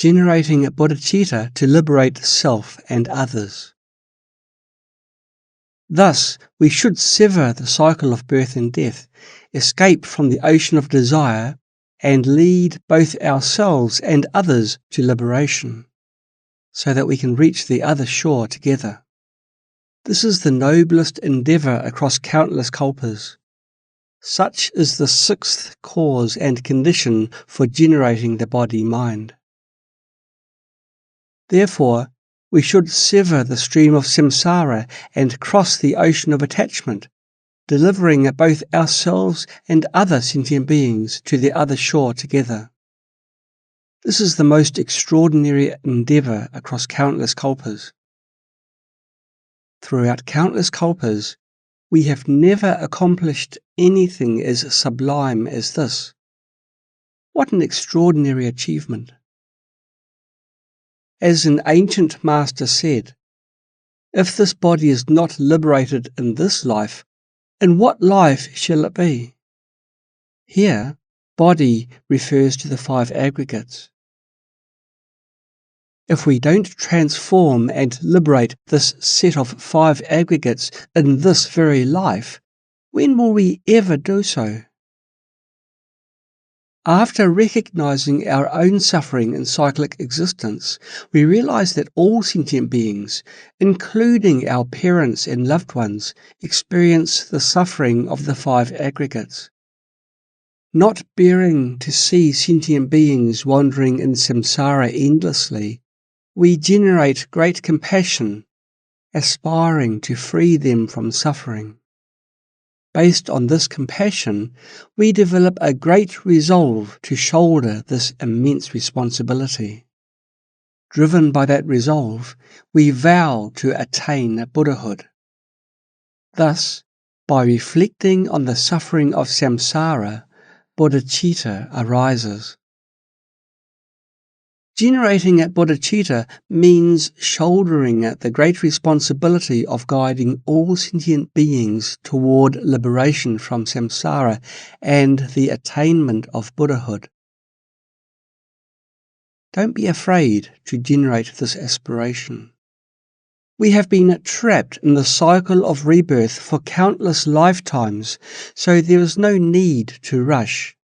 generating bodhicitta to liberate self and others. Thus, we should sever the cycle of birth and death, escape from the ocean of desire, and lead both ourselves and others to liberation, so that we can reach the other shore together. This is the noblest endeavour across countless kalpas. Such is the sixth cause and condition for generating the body-mind. Therefore, we should sever the stream of samsara and cross the ocean of attachment, delivering both ourselves and other sentient beings to the other shore together. This is the most extraordinary endeavour across countless kalpas. Throughout countless kalpas, we have never accomplished anything as sublime as this. What an extraordinary achievement! As an ancient master said, if this body is not liberated in this life, in what life shall it be? Here, body refers to the 5 aggregates. If we don't transform and liberate this set of 5 aggregates in this very life, when will we ever do so? After recognizing our own suffering in cyclic existence, we realize that all sentient beings, including our parents and loved ones, experience the suffering of the 5 aggregates. Not bearing to see sentient beings wandering in samsara endlessly, we generate great compassion, aspiring to free them from suffering. Based on this compassion, we develop a great resolve to shoulder this immense responsibility. Driven by that resolve, we vow to attain Buddhahood. Thus, by reflecting on the suffering of samsara, bodhicitta arises. Generating bodhicitta means shouldering the great responsibility of guiding all sentient beings toward liberation from samsara and the attainment of Buddhahood. Don't be afraid to generate this aspiration. We have been trapped in the cycle of rebirth for countless lifetimes, so there is no need to rush.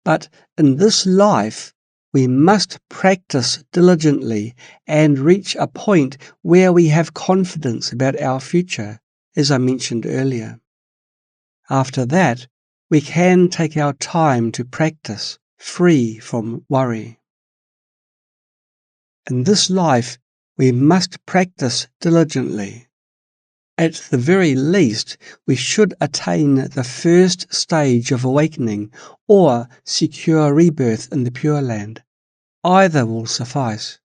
But in this life, we must practice diligently and reach a point where we have confidence about our future, as I mentioned earlier. After that, we can take our time to practice, free from worry. In this life, we must practice diligently. At the very least, we should attain the first stage of awakening or secure rebirth in the Pureland. Either will suffice.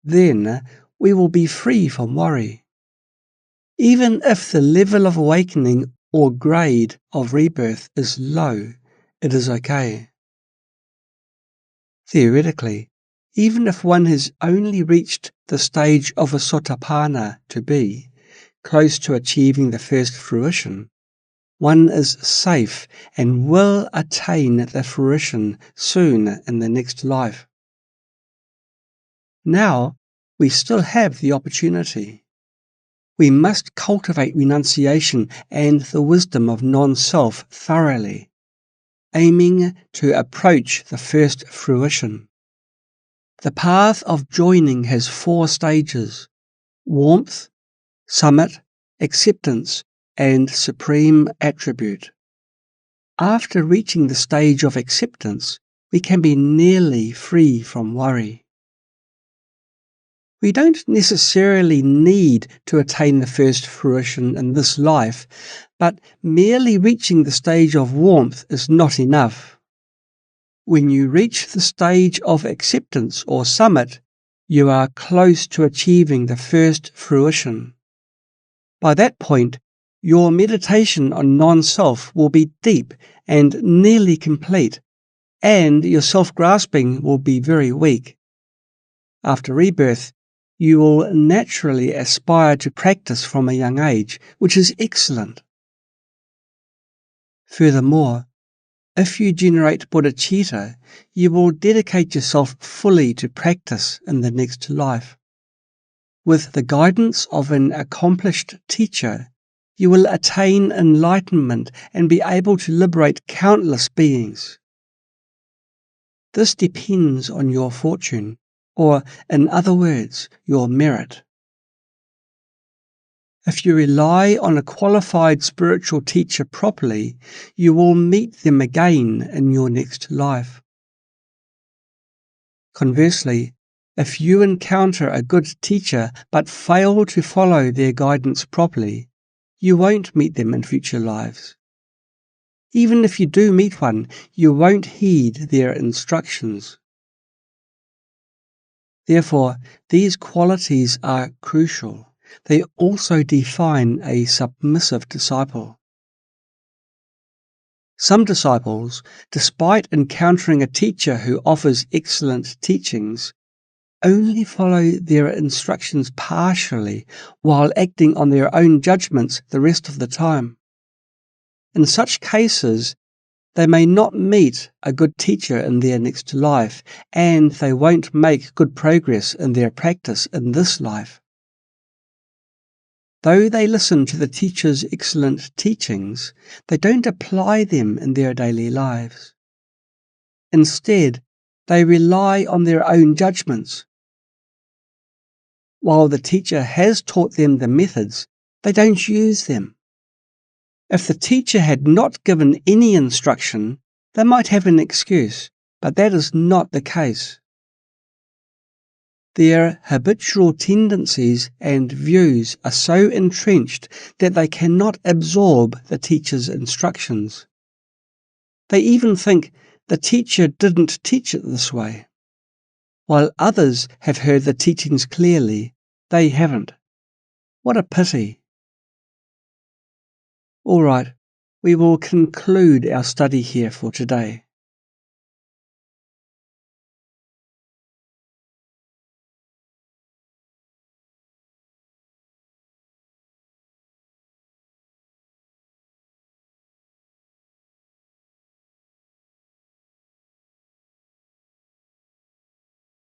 Then we will be free from worry. Even if the level of awakening or grade of rebirth is low, it is okay. Theoretically, even if one has only reached the stage of a sotapanna to be, close to achieving the first fruition, one is safe and will attain the fruition soon in the next life. Now, we still have the opportunity. We must cultivate renunciation and the wisdom of non-self thoroughly, aiming to approach the first fruition. The path of joining has 4 stages: warmth, summit, acceptance, and supreme attribute. After reaching the stage of acceptance, we can be nearly free from worry. We don't necessarily need to attain the first fruition in this life, but merely reaching the stage of warmth is not enough. When you reach the stage of acceptance or summit, you are close to achieving the first fruition. By that point, your meditation on non-self will be deep and nearly complete, and your self-grasping will be very weak. After rebirth, you will naturally aspire to practice from a young age, which is excellent. Furthermore, If you generate Bodhicitta, you will dedicate yourself fully to practice in the next life. With the guidance of an accomplished teacher, you will attain enlightenment and be able to liberate countless beings. This depends on your fortune, or, in other words, your merit. If you rely on a qualified spiritual teacher properly, you will meet them again in your next life. Conversely, if you encounter a good teacher but fail to follow their guidance properly, you won't meet them in future lives. Even if you do meet one, you won't heed their instructions. Therefore, these qualities are crucial. They also define a submissive disciple. Some disciples, despite encountering a teacher who offers excellent teachings, only follow their instructions partially while acting on their own judgments the rest of the time. In such cases, they may not meet a good teacher in their next life, and they won't make good progress in their practice in this life. Though they listen to the teacher's excellent teachings, they don't apply them in their daily lives. Instead, they rely on their own judgments. While the teacher has taught them the methods, they don't use them. If the teacher had not given any instruction, they might have an excuse, but that is not the case. Their habitual tendencies and views are so entrenched that they cannot absorb the teacher's instructions. They even think the teacher didn't teach it this way. While others have heard the teachings clearly, they haven't. What a pity. All right, we will conclude our study here for today.